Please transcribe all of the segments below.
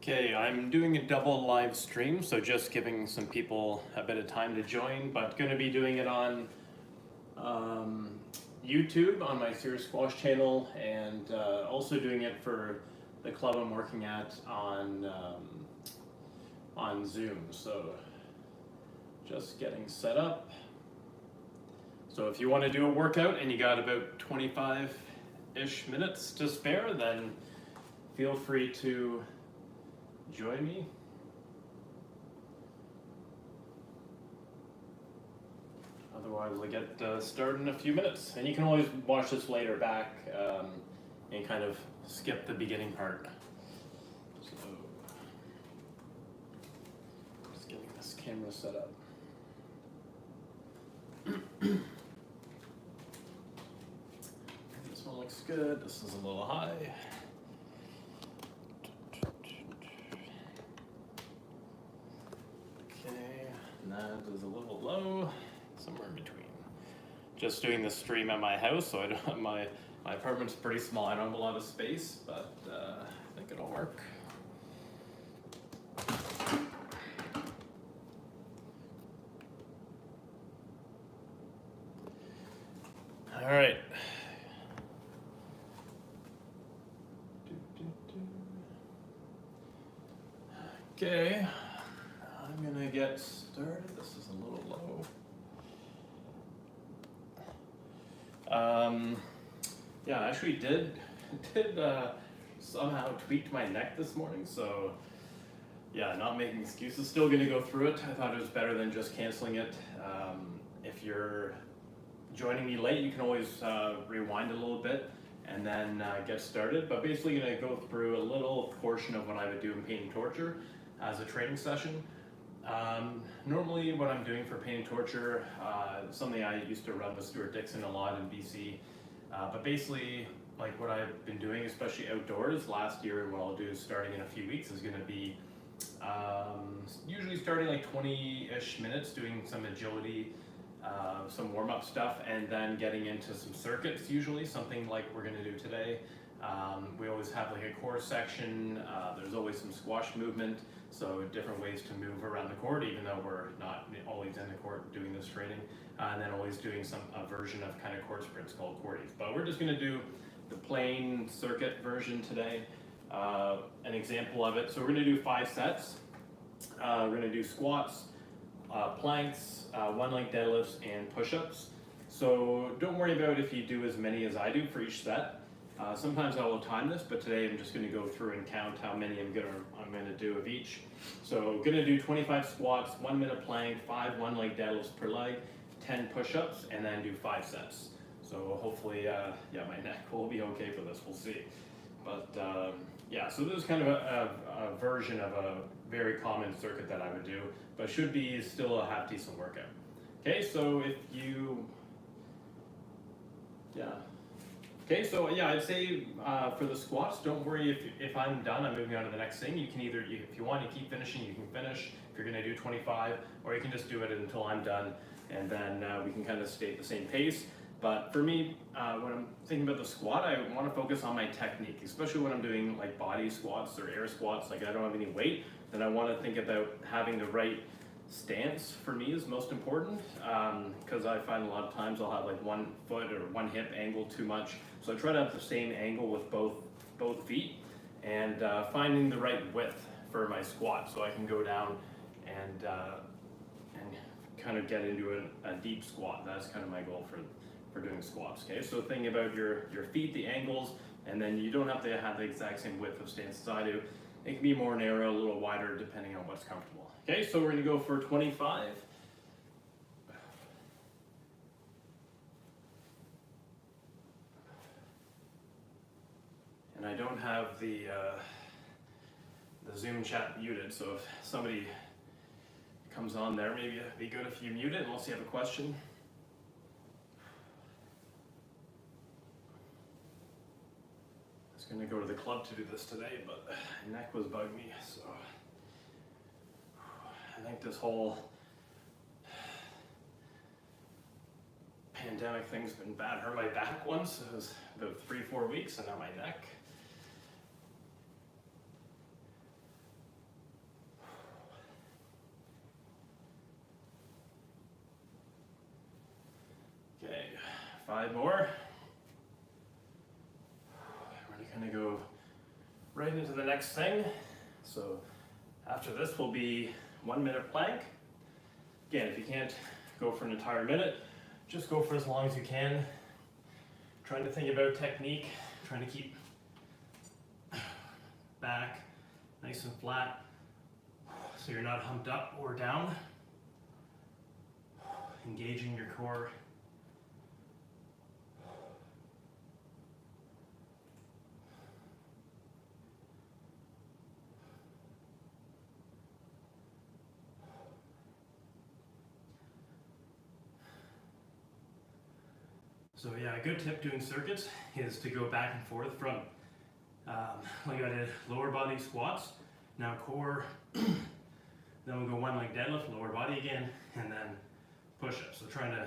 Okay, I'm doing a double live stream, so just giving some people a bit of time to join, but going to be doing it on um, YouTube on my Serious Squash channel, and also doing it for the club I'm working at on Zoom. So just getting set up. So if you want to do a workout and you got about 25-ish minutes to spare, then feel free to join me. Otherwise, I'll get started in a few minutes. And you can always watch this later back and kind of skip the beginning part. So, just getting this camera set up. This one looks good. This is a little high. That is a little low, somewhere in between. Just doing the stream at my house, so I don't, my apartment's pretty small. I don't have a lot of space, but I think it'll work. All right. Okay. I'm gonna get started. This is a little low. Yeah, I actually did somehow tweaked my neck this morning, so yeah, not making excuses. Still gonna go through it. I thought it was better than just canceling it. If you're joining me late, you can always rewind a little bit and then get started. But basically, gonna go through a little portion of what I would do in pain and torture as a training session. Normally what I'm doing for pain and torture, something I used to run with Stuart Dixon a lot in BC, but basically like what I've been doing, especially outdoors last year, and what I'll do starting in a few weeks is going to be usually starting like 20-ish minutes doing some agility, some warm-up stuff, and then getting into some circuits, usually something like we're going to do today. We always have like a core section, there's always some squash movement, so different ways to move around the court, even though we're not always in the court doing this training, and then always doing a version of kind of court sprints called courties. But we're just going to do the plain circuit version today, an example of it. So we're going to do 5 sets. We're going to do squats, planks, one leg deadlifts, and push-ups. So don't worry about if you do as many as I do for each set. Sometimes I will time this, but today I'm just going to go through and count how many I'm going to do of each. So going to do 25 squats, 1 minute plank, 5 one-leg deadlifts per leg, 10 push-ups, and then do 5 sets. So hopefully, yeah, my neck will be okay for this. We'll see. But yeah, so this is kind of a version of a very common circuit that I would do, but should be still a half decent workout. Okay, so if you, yeah. Okay, so yeah, I'd say for the squats, don't worry if I'm done, I'm moving on to the next thing. You can either, if you want to keep finishing, you can finish if you're going to do 25, or you can just do it until I'm done, and then we can kind of stay at the same pace. But for me, when I'm thinking about the squat, I want to focus on my technique, especially when I'm doing like body squats or air squats, like I don't have any weight, then I want to think about having the right stance. For me is most important, because I find a lot of times I'll have like one foot or one hip angled too much. So I try to have the same angle with both feet, and finding the right width for my squat so I can go down and kind of get into a deep squat. That's kind of my goal for doing squats. Okay, so thinking about your feet, the angles, and then you don't have to have the exact same width of stance as I do. It can be more narrow, a little wider, depending on what's comfortable. Okay, so we're going to go for 25. And I don't have the Zoom chat muted, so if somebody comes on there, maybe it'd be good if you mute it, unless you have a question. I was going to go to the club to do this today, but my neck was bugging me, so I think this whole pandemic thing's been bad. Hurt my back once, it was about 3-4 weeks, and now my neck. 5 more. We're gonna go right into the next thing. So after this will be 1 minute plank. Again, if you can't go for an entire minute, just go for as long as you can. Trying to think about technique, trying to keep back nice and flat so you're not humped up or down. Engaging your core. So yeah, a good tip doing circuits is to go back and forth from, like I did lower body squats, now core, then we'll go one leg deadlift, lower body again, and then push-ups. So trying to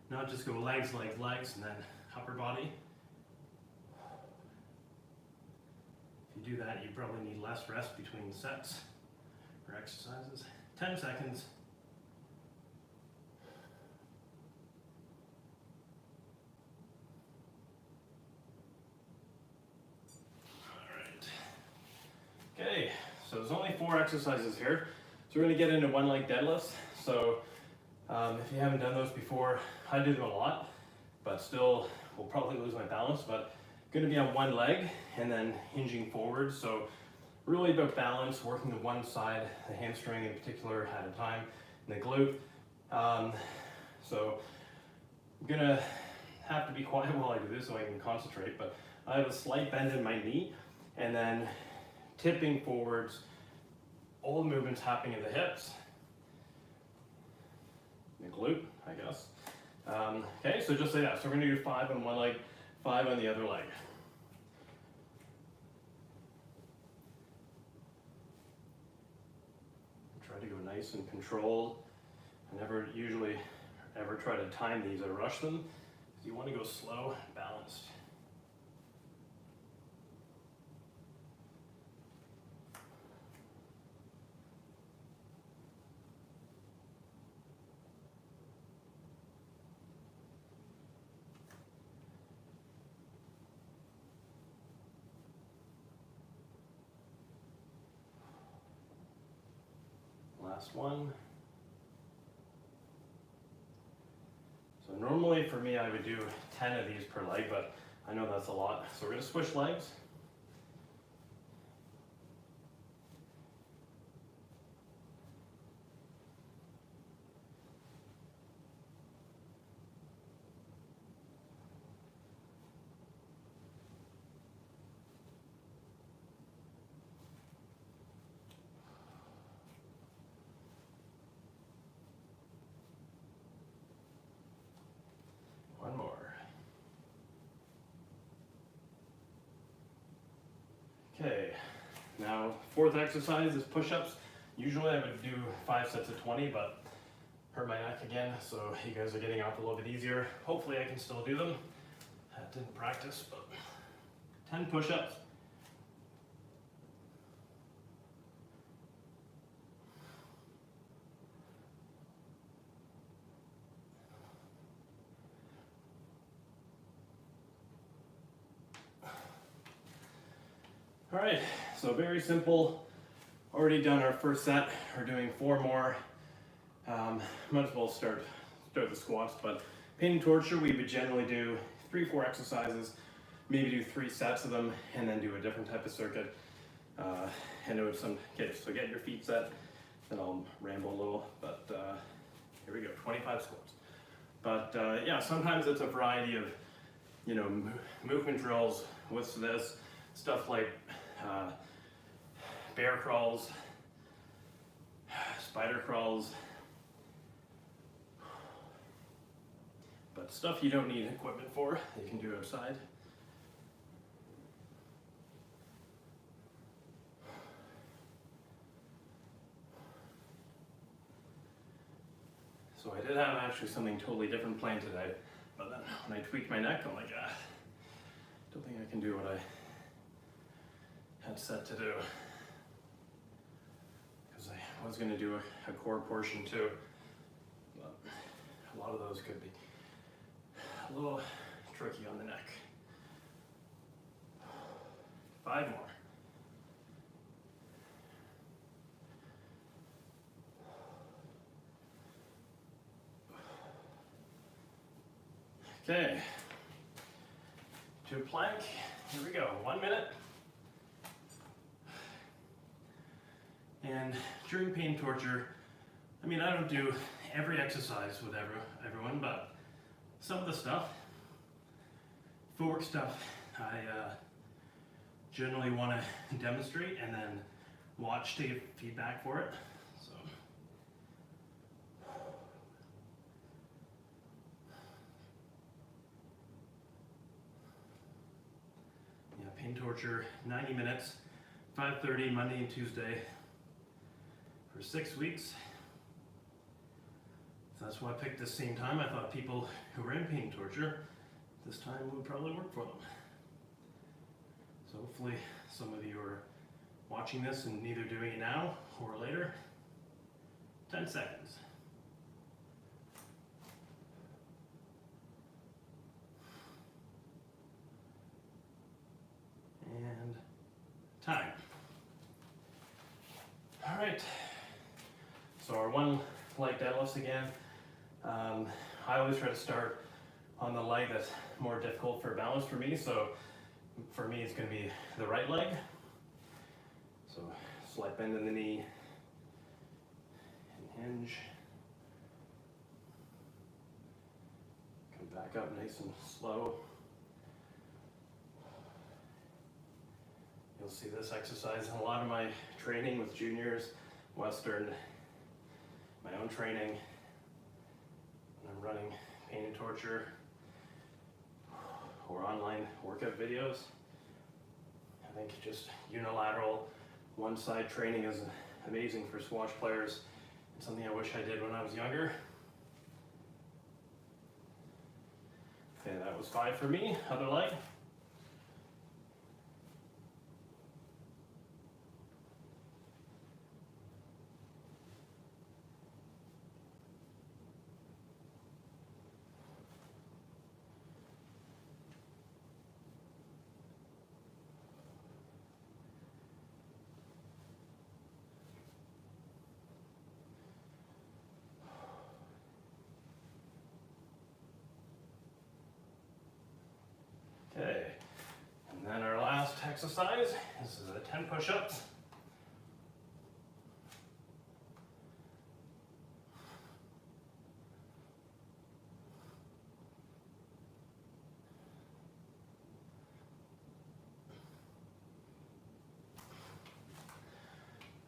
not just go legs, legs, legs, and then upper body. If you do that, you probably need less rest between sets or exercises. 10 seconds. Okay, so there's only 4 exercises here. So we're going to get into one leg deadlifts. So if you haven't done those before, I do them a lot, but still will probably lose my balance. But going to be on one leg and then hinging forward. So really about balance, working the one side, the hamstring in particular at a time, and the glute. So I'm going to have to be quiet while I do this so I can concentrate, but I have a slight bend in my knee and then tipping forwards, all the movements happening in the hips, the glute, I guess. Okay, so just like that. So we're gonna do 5 on one leg, 5 on the other leg. Try to go nice and controlled. I never usually ever try to time these or rush them. You want to go slow and balanced. Last one. So normally for me I would do 10 of these per leg, but I know that's a lot. So we're going to switch legs. One more. Okay, now 4th exercise is push-ups. Usually I would do 5 sets of 20, but hurt my neck again, so you guys are getting off a little bit easier. Hopefully I can still do them. I didn't practice, but 10 push-ups. All right, so very simple. Already done our first set. We're doing 4 more. Might as well start the squats, but pain and torture, we would generally do 3-4 exercises, maybe do 3 sets of them, and then do a different type of circuit. And it would okay, so get your feet set, then I'll ramble a little, but here we go, 25 squats. But yeah, sometimes it's a variety of, you know, movement drills with this, stuff like bear crawls, spider crawls, but stuff you don't need equipment for, you can do outside. So I did have actually something totally different planned today, but then when I tweaked my neck, I'm like, don't think I can do what I had set to do. Because I was going to do a core portion too, but a lot of those could be a little tricky on the neck. 5 more. Okay, to a plank, here we go, 1 minute. And during pain torture, I mean, I don't do every exercise with everyone, but some of the stuff, footwork stuff, I generally want to demonstrate and then watch to get feedback for it. So. Yeah, pain torture, 90 minutes, 5:30 Monday and Tuesday for 6 weeks. So that's why I picked the same time. I thought people who were in pain torture this time would probably work for them. So hopefully some of you are watching this and either doing it now or later. 10 seconds. And time. All right. So our 1 leg deadlifts again. I always try to start on the leg that's more difficult for balance for me. So for me, it's going to be the right leg. So slight bend in the knee and hinge. Come back up nice and slow. You'll see this exercise in a lot of my training with juniors, Western, my own training. When I'm running pain and torture or online workout videos. I think just unilateral one side training is amazing for squash players. It's something I wish I did when I was younger. Okay, that was 5 for me. Other leg. Okay, and then our last exercise, this is a 10 push-ups.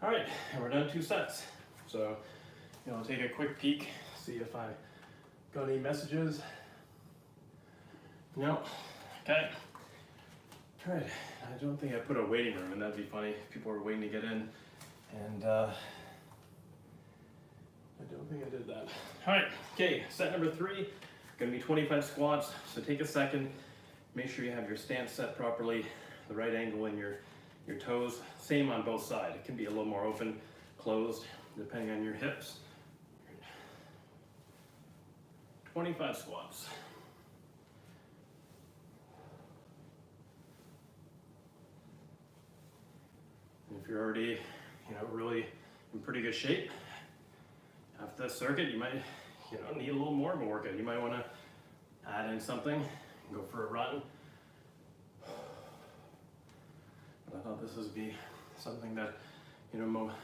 All right, and we're done 2 sets. So, I'll take a quick peek, see if I got any messages. No. Okay. All right. I don't think I put a waiting room, and that'd be funny. People are waiting to get in, and I don't think I did that. All right. Okay. Set number 3. Going to be 25 squats. So take a second. Make sure you have your stance set properly, the right angle in your toes. Same on both sides. It can be a little more open, closed, depending on your hips. 25 squats. If you're already, really in pretty good shape, after this circuit, you might, need a little more of a workout. You might want to add in something, go for a run. But I thought this would be something that,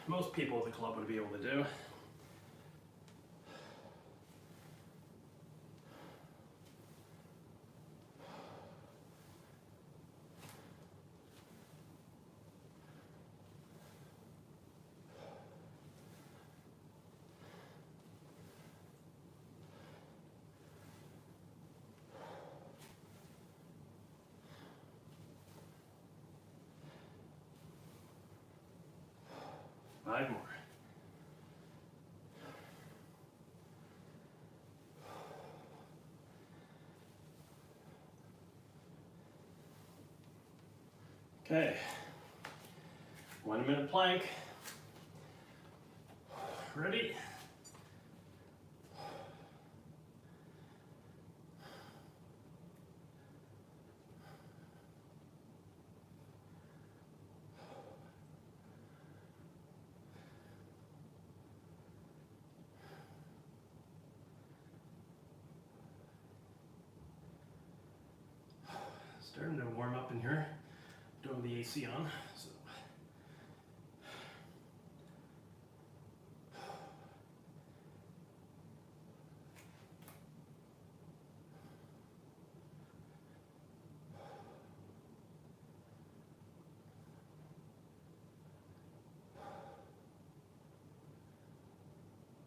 most people at the club would be able to do. Five more. Okay. 1 minute plank. Ready? AC on. So.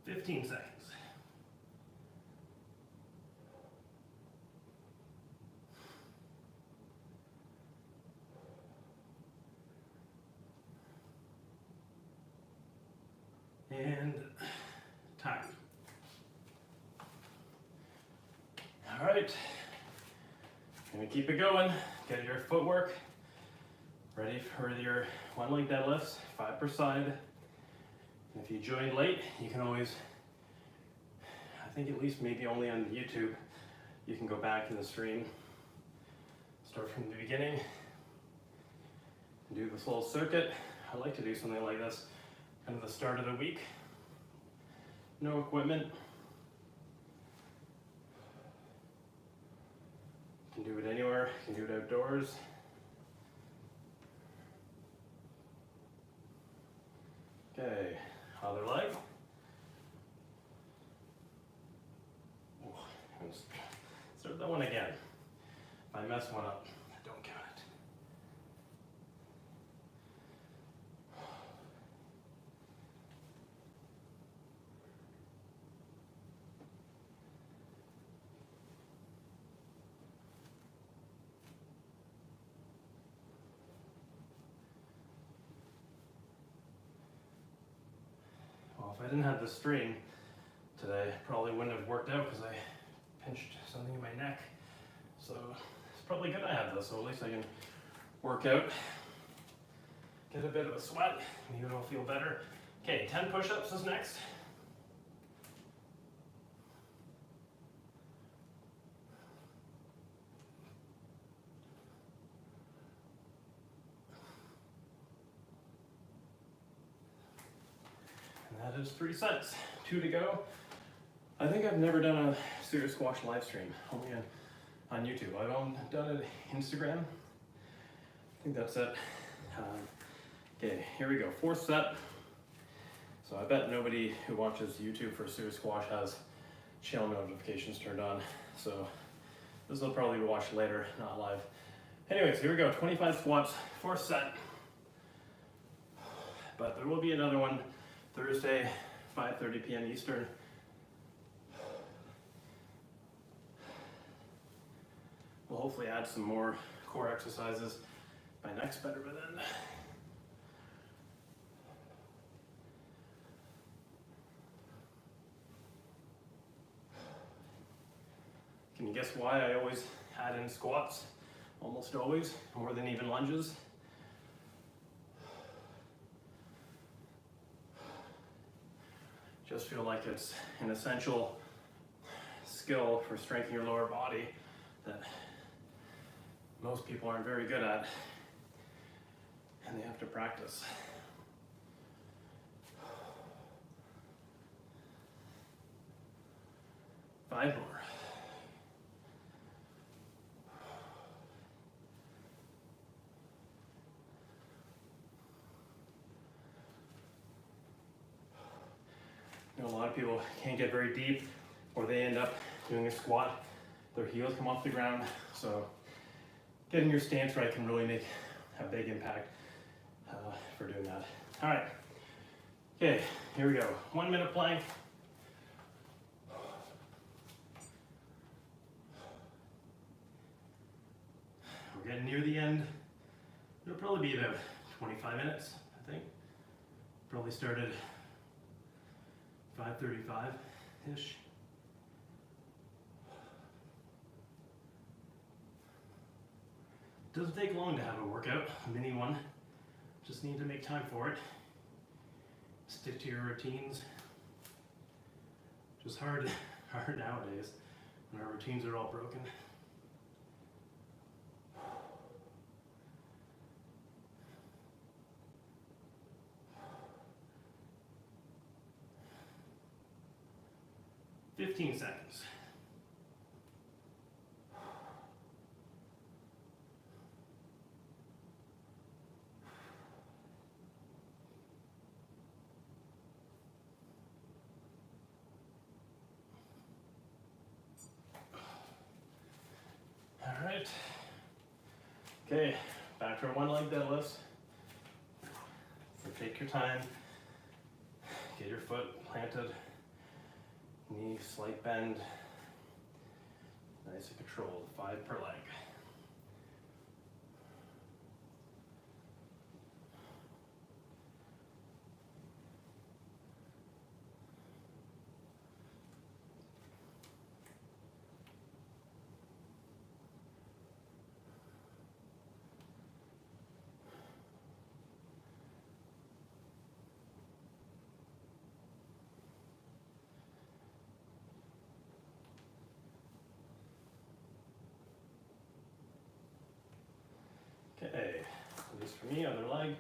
"15 seconds. And time. All right, gonna keep it going. Get your footwork ready for your one leg deadlifts, 5 per side. If you joined late, you can always, I think at least maybe only on YouTube, you can go back in the stream, start from the beginning, do this little circuit. I like to do something like this, kind of the start of the week. No equipment. You can do it anywhere, you can do it outdoors. Okay, other leg. Let's start that one again. If I mess one up, don't count it. Well, if I didn't have the stream today, it probably wouldn't have worked out because I pinched something in my neck. So it's probably good I have this, so at least I can work out, get a bit of a sweat, maybe it'll feel better. Okay, 10 push-ups is next. And that is 3 sets, 2 to go. I think I've never done a Serious Squash live stream, only on YouTube. I've done it Instagram. I think that's it. Okay, here we go, 4th set. So I bet nobody who watches YouTube for Serious Squash has channel notifications turned on. So this will probably be watched later, not live. Anyways, here we go, 25 squats, 4th set. But there will be another one Thursday, 5:30 p.m. Eastern. We'll hopefully add some more core exercises. My neck's better by then. Can you guess why I always add in squats? Almost always, more than even lunges. Just feel like it's an essential skill for strengthening your lower body that most people aren't very good at, and they have to practice. Five more. You know, a lot of people can't get very deep, or they end up doing a squat, their heels come off the ground. So getting your stance right can really make a big impact for doing that. All right, okay, here we go. 1 minute plank. We're getting near the end. It'll probably be about 25 minutes, I think. Probably started 5:35-ish. Doesn't take long to have a workout, a mini one. Just need to make time for it. Stick to your routines. Just hard nowadays when our routines are all broken. "15 seconds. Okay, back to our one leg deadlifts. So take your time, get your foot planted, knee slight bend, nice and controlled, 5 per leg. Okay, at least for me, other leg.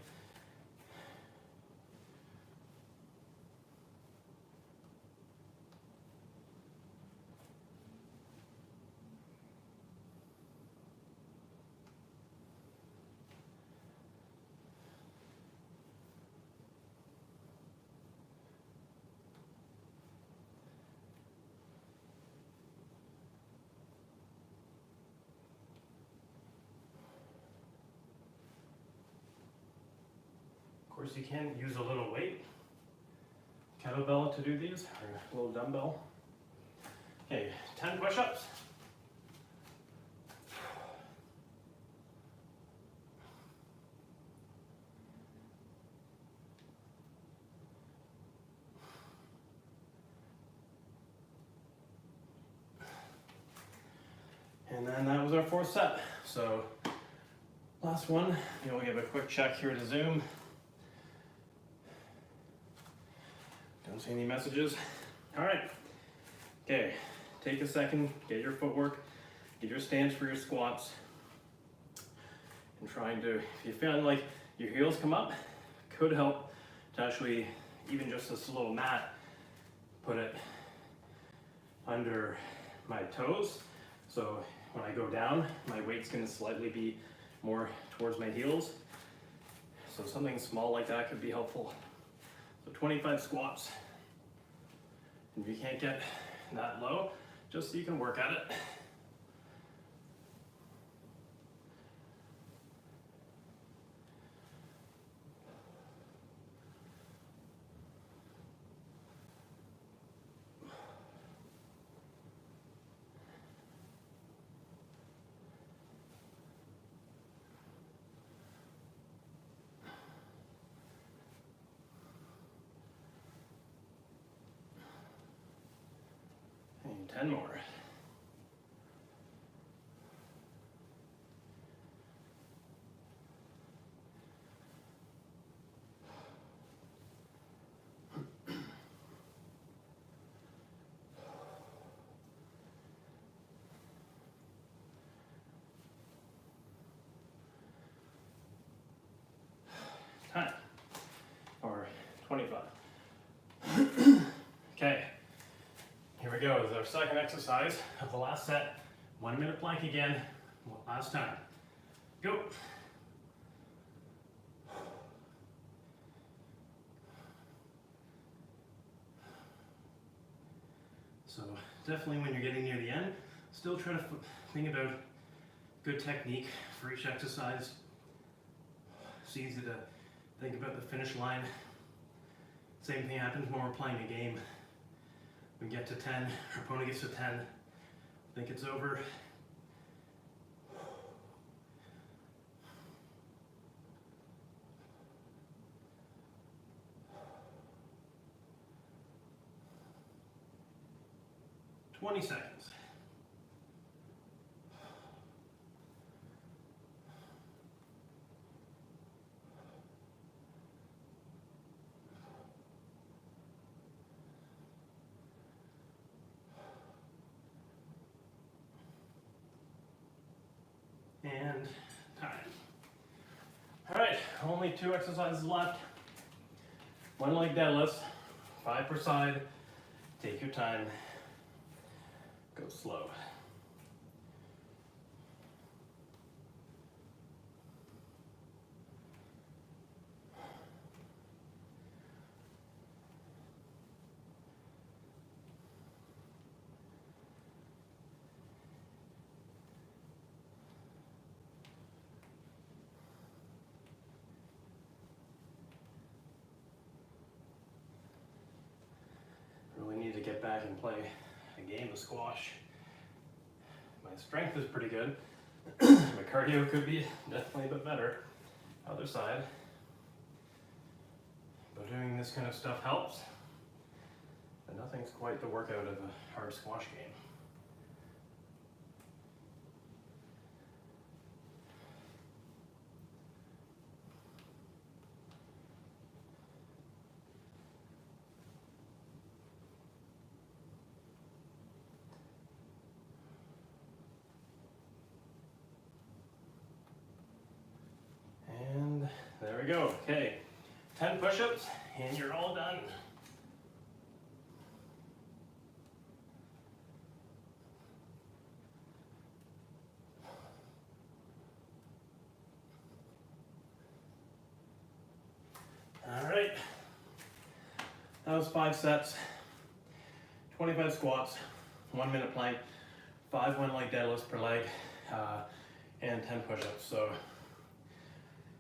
Of course, you can use a little weight, kettlebell to do these, or a little dumbbell. Okay, 10 push-ups. And then that was our 4th set. So last one, we'll give a quick check here to Zoom. Don't see any messages. All right. Okay, take a second, get your footwork, get your stance for your squats. And trying to, if you feel like your heels come up, could help to actually, even just this little mat, put it under my toes. So when I go down, my weight's gonna slightly be more towards my heels. So something small like that could be helpful. So 25 squats. If you can't get that low, just so you can work at it. And 10 more. Time, or 25. Okay, here we go. This is our second exercise of the last set. 1 minute plank again, last time. Go. So definitely when you're getting near the end, still try to think about good technique for each exercise. It's easy to think about the finish line. Same thing happens when we're playing a game. We get to 10, our opponent gets to 10, think it's over. "20 seconds. And time. All right, only 2 exercises left. 1 leg deadlifts, 5 per side. Take your time, go slow. back and play a game of squash. My strength is pretty good. My cardio could be definitely a bit better. Other side. But doing this kind of stuff helps. But nothing's quite the workout of a hard squash game. And there we go. Okay, 10 push-ups and you're all done. All right, that was 5 sets, 25 squats, 1 minute plank, 5 one-leg deadlifts per leg, and 10 push-ups. So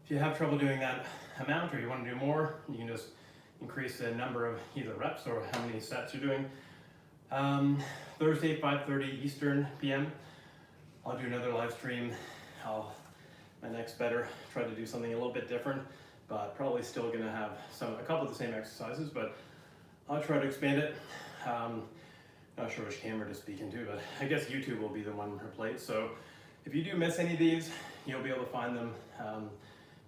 if you have trouble doing that amount or you want to do more, you can just increase the number of either reps or how many sets you're doing. Thursday, 5:30 Eastern PM, I'll do another live stream. My next better try to do something a little bit different, but probably still gonna have a couple of the same exercises, but I'll try to expand it. Not sure which camera to speak into, but I guess YouTube will be the one replaced. So if you do miss any of these, you'll be able to find them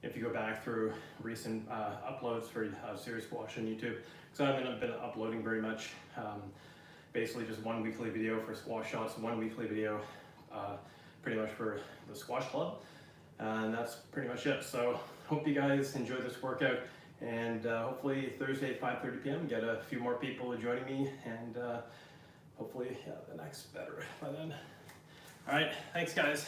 if you go back through recent uploads for Serious Squash on YouTube. Because I haven't been uploading very much. Basically just one weekly video for squash shots, one weekly video pretty much for the squash club. And that's pretty much it. So hope you guys enjoy this workout, and hopefully Thursday at 5:30 PM get a few more people joining me, and hopefully the next better by then. All right, thanks guys.